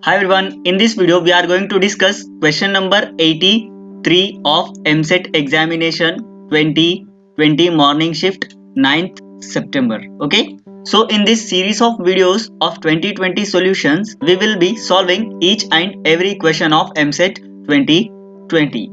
Hi everyone, in this video we are going to discuss question number 83 of MSET examination 2020 morning shift 9th September. Okay, so in this series of videos of 2020 solutions, we will be solving each and every question of MSET 2020.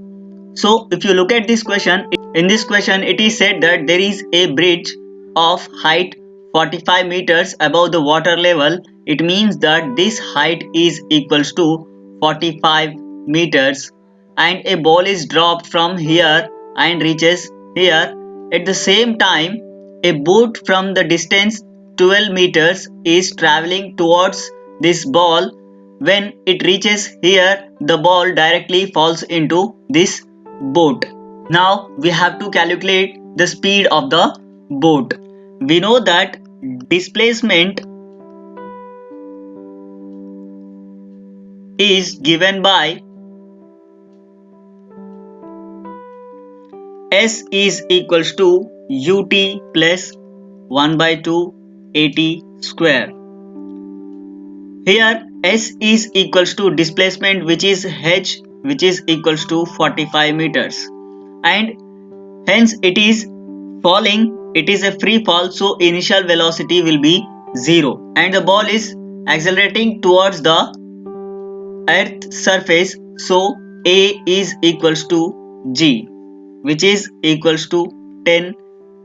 So if you look at this question, in this question it is said that there is a bridge of height 45 meters above the water level. It means that this height is equals to 45 meters and a ball is dropped from here and reaches here. At the same time, a boat from the distance 12 meters is traveling towards this ball. When it reaches here, the ball directly falls into this boat. Now we have to calculate the speed of the boat. We know that displacement is given by S is equals to ut plus 1 by 2 at square. Here S is equals to displacement, which is h, which is equals to 45 meters, and hence it is falling. It is a free fall, so initial velocity will be 0 and the ball is accelerating towards the earth surface, so A is equals to g, which is equals to 10,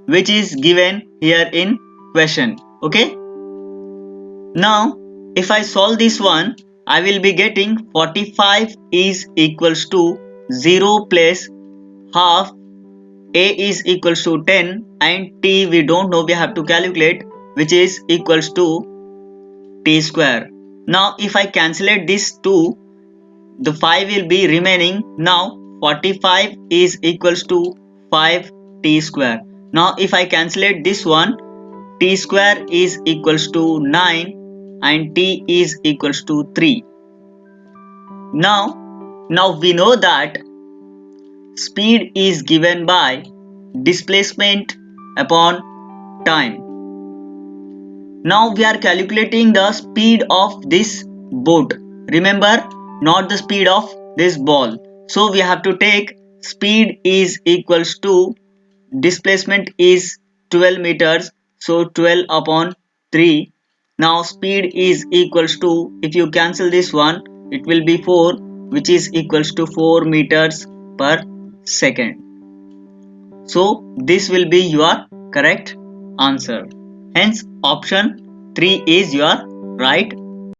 which is given here in question. Okay, now if I solve this one, I will be getting 45 is equals to 0 plus half. A is equals to 10 and t we don't know, we have to calculate, which is equals to t square. Now if I cancellate this 2, the 5 will be remaining. Now 45 is equals to 5 t square. Now if I cancellate this one, t square is equals to 9 and t is equals to 3. Now we know that speed is given by displacement upon time. Now we are calculating the speed of this boat. Remember, not the speed of this ball. So we have to take speed is equals to displacement is 12 meters. So 12 upon 3. Now speed is equals to, if you cancel this one, it will be 4, which is equals to 4 meters per second. So this will be your correct answer. Hence option 3 is your right